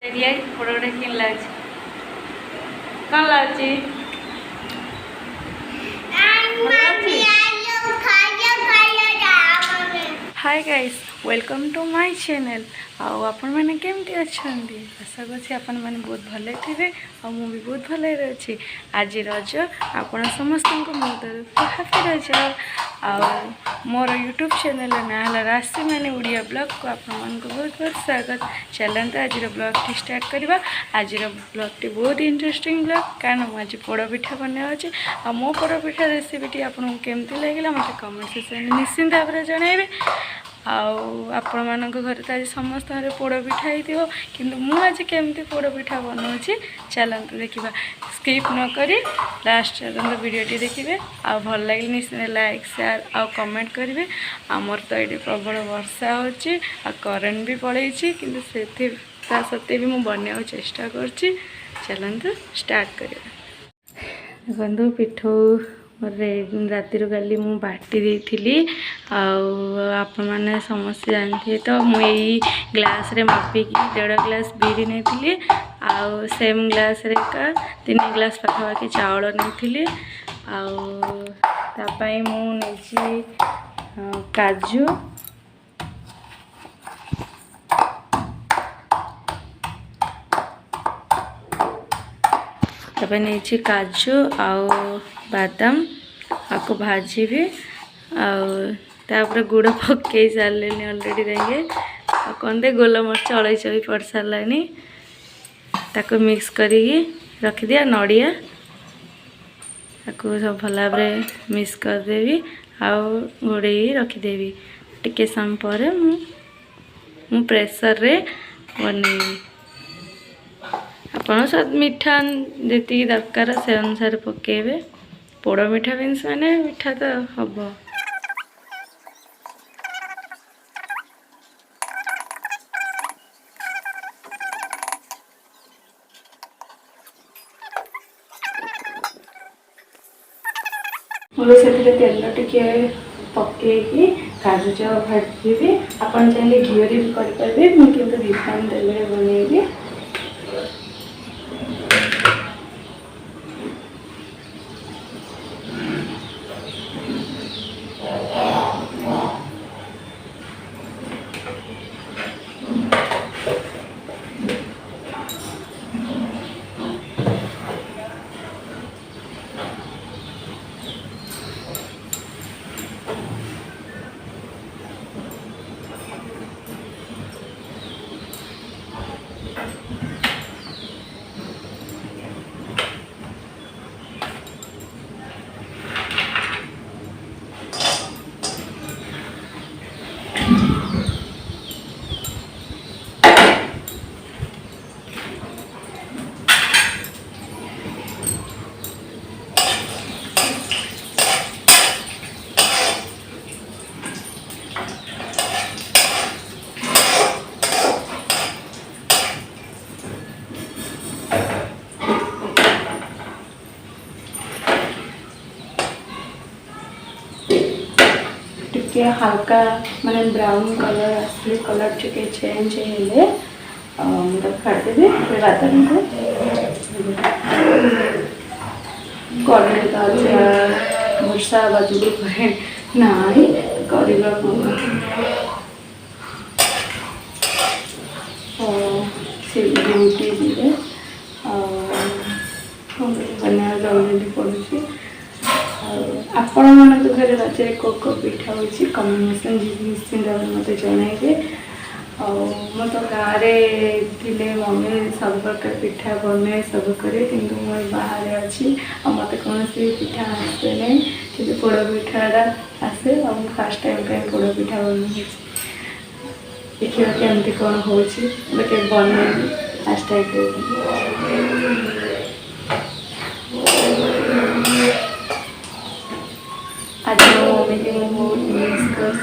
ପୋଡ଼ଟା କେନ୍ ଲାଗୁଛି କ'ଣ ଲାଗୁଛି hi guys welcome to my channel आउ आपण मैंने केमती अच्छा आशा करছি आपण मैंने बहुत भले थे और मु भी बहुत भले अच्छी आज रज आपण समस्त को मो तरफ हैप्पी रज और मोर यूट्यूब चैनल ना है राशि मैंने उड़िया ब्लॉग को आपण मन को बहुत बहुत स्वागत चलते आज ब्लॉग टी स्टार्ट करवा आज ब्लॉग टी बहुत इंटरेस्टिंग ब्लॉग कारण आज पोड़ पिठा बना अच्छे आ मो पोड़ पिठा रेसिपी आपको केमती लगे मत कमेंट सेक्शन निश्चिंत भाव में जनइबे आपण मान घर तो आज समस्त घर पोड़ पिठा हो कि मुझे केमती पोड़ पिठा बनाऊँगी चलते देखा स्किप न करी लास्ट पर्यटन वीडियोटी देखिए आ भल लगे निश्चय लाइक शेयर आ कमेंट करेंगे आमर तो ये प्रबल वर्षा होची आ करेन्ट भी पड़े कि सत्ते भी मुझे बनवा चेष्टा करची चलते स्टार्ट करिए बंधु पिठो राति गली मु बाटी देती आपण मैंने समस्त जानते तो मुझे ग्लास रे मापिकी 1.5 ग्लास बीरी नहीं आउ सेम ग्लास रे का 3 ग्लास पाखापाखि चाउल नहीं आपाई मुझे काजू नहीं काजू आउ बादाम आपको भाजी भी आउे गुड़ पकई सारे अलरेडी देंगे कहते गोलमरीच अलैच पड़ सारे ताको मिक्स करी रखी दिया नड़िया ताको सब भल भाव मिक्स करदेवी आउ घोड़े रखीदेवी टिके समय पर मु प्रेसर रे बनैबी आपड़ सब मीठा जी दरकार से अनुसार पकेबे पोड़ मिठा जिनस मैंने मिठा तो हम से तेल टिके पकईकि काजू चाउ भाजी आपन चाहिए घी भी करेंगे मुझे रिफाइन तेल बनैबी हल्का माने ब्राउन कलर आसले कलर टिके चेंज हेले काटदेवी बादाम को कड़े वर्षा बाजू ना करवा ड्यूटी जी बना जल्दी पड़ुची आपण मान घर राज्य को पिठा हो कम्बिनेसन निश्चिंत मत जनइबे मो तो गाँव थे मम्मी सब प्रकार पिठा बने सब करे कि बाहर अच्छी मत कौन पिठा आसे ना कि पोड़ पिठाटा आसे और फास्ट टाइम कहीं पोड़ पिठा बन देखा केमती कौन हो बन फास्ट टाइम आज मम्मी की बहुत मिस कर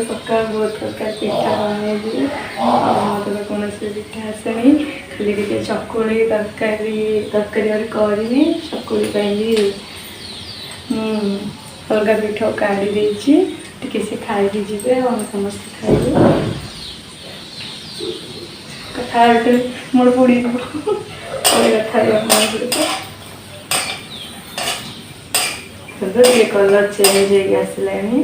सका बहुत प्रकार पिठा बनई मतलब कौन पिठा आसे नहीं खाली टे चकुड़ी तरकारी करनी चकुड़ी अलग पिठा काढ़ी टे से खाई जी और समस्त खाइबे କଥା ଗୋଟେ ମୋର ପଡ଼ିଯିବ ପରେ କଥା ହେବା ଆପଣଙ୍କ ସହିତ ଟିକେ କଲର୍ ଚେଞ୍ଜ ହେଇକି ଆସିଲାଣି।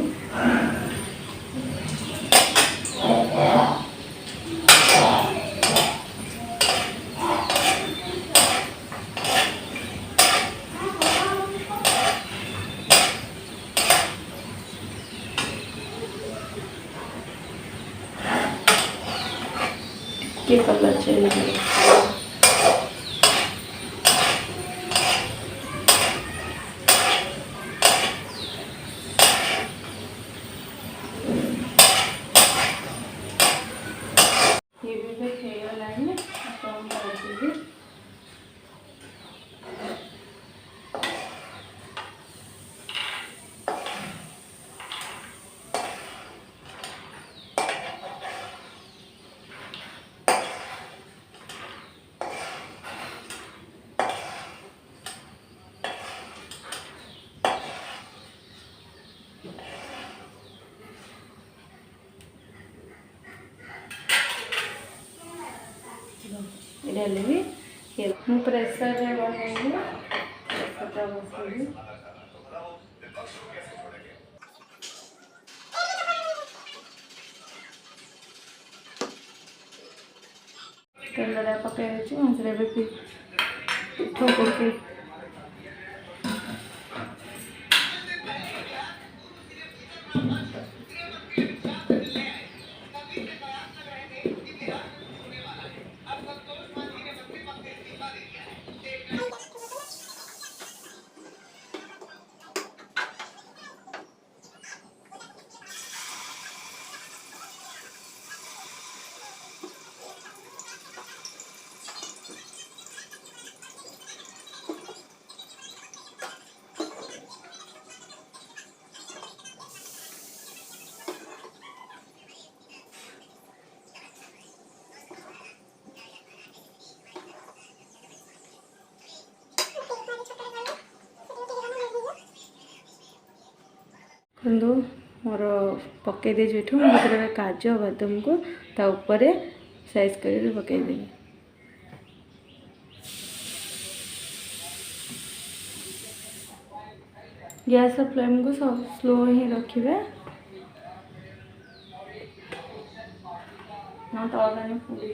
ଟିକେ କଲର୍ ଚେଞ୍ଜ ହେଇକି ଏବେ ହେଇଗଲାଣି। କଣ କରିଦେବି ଡେଲି ବି ମୁଁ ପ୍ରେସରରେ ବନେଇବି। ପ୍ରେସରଟା ବସେଇବି। ତେଲଟା ପକାଇ ଦେଇଛି। ମୁଁ ସେଥିରେ ଏବେ ପିଠଉ ପକାଇ मोर पकई देछु एठू मुझे काजू बादाम को ता ऊपर साइज कर पकईदेवी। गैस फ्लेम को सब स्लो ही रखिए ना तला पूरी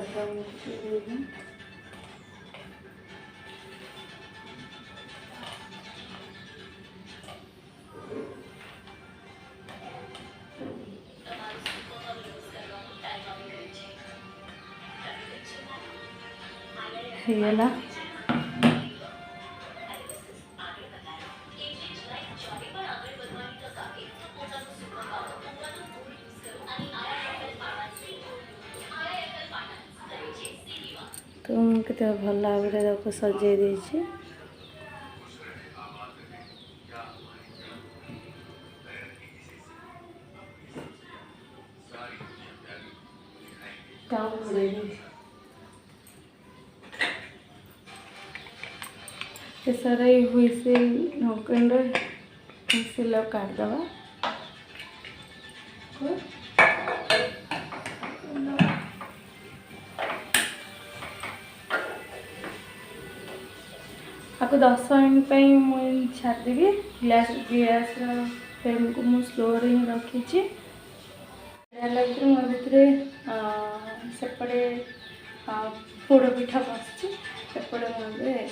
बादाम ହେଇଗଲା। तो मुझे भल भाव सजे देछि। स्टव घोड़े सारा हुईसिल नौकंड हुईसिल काटदवा आपको 10 मिनट मुझे छाड़देवी गैस फ्लेम को मुझे स्लो ही रखी भितर सेपटे पोड़ पिठा बसची सेपटे मुझे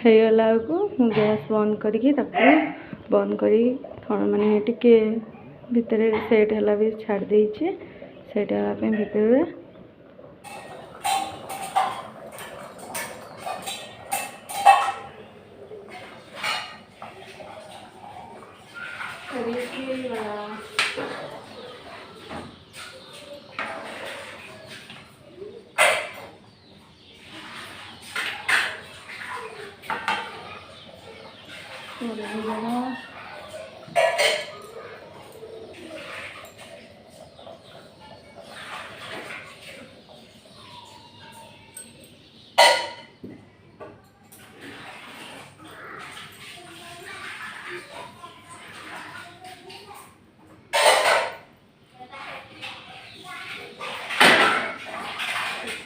ହେଇଗଲା ବେଳକୁ ମୁଁ ଗ୍ୟାସ୍ ବନ୍ଦ କରିକି ତାକୁ ବନ୍ଦ କରି थोड़ा माने टिके भितर सेट है भी छाड़ देचे सेट है भितर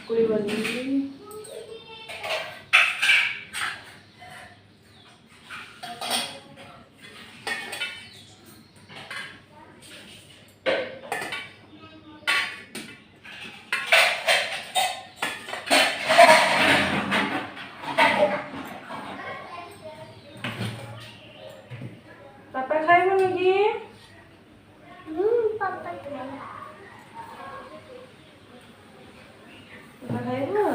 कोई बनी पापा खाइबो कि पापा खाइबो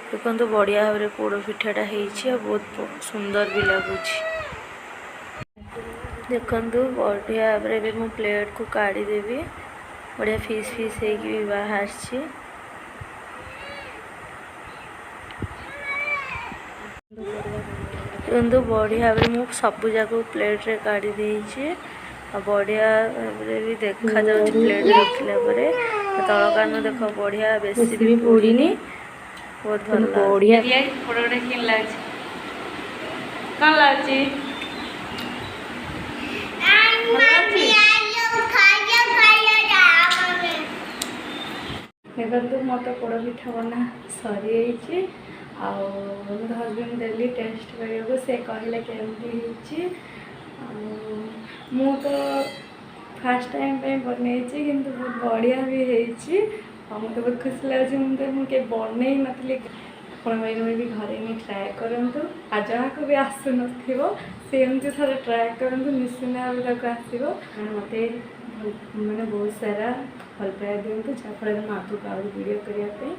देखो बढ़िया भाव में पोड़ पिठाटा हो बहुत सुंदर भी लगुच देखु बढ़िया भाव में मु प्लेट को काढ़ीदेवी बढ़िया फीस फीस भी बाहर देखो बढ़िया भाव में सबू जाक प्लेट रे काढ़ी देइछि बढ़िया भी देखा जाउछि प्लेट रखला परे तल कान देख बढ़िया बेसी भी पोड़ीनी बहुत भल बढ़िया पोड़ोटा कि लगे कौन लगे देखो मत पोड़ पिठा बना सरी हजबैंड देली टेस्ट करने से कहले केमती मु तो फास्ट टाइम पे बनई किंतु बहुत बढ़िया भी होती मत बहुत खुशी लगे मुझे बनई नी आपण मैंने भी घरे नहीं ट्राए करूँ आ जहाँ को भी आसु सी एमती थे ट्राए करूँ निश्चिंत भाव आसो मत मैंने बहुत सारा भल पाया दिंतु जहाँफल मैं आगे आगे वीडियो करने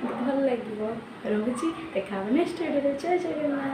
भल लगे रोचे देखा नेक्स्ट वीडियो जय जगन्नाथ।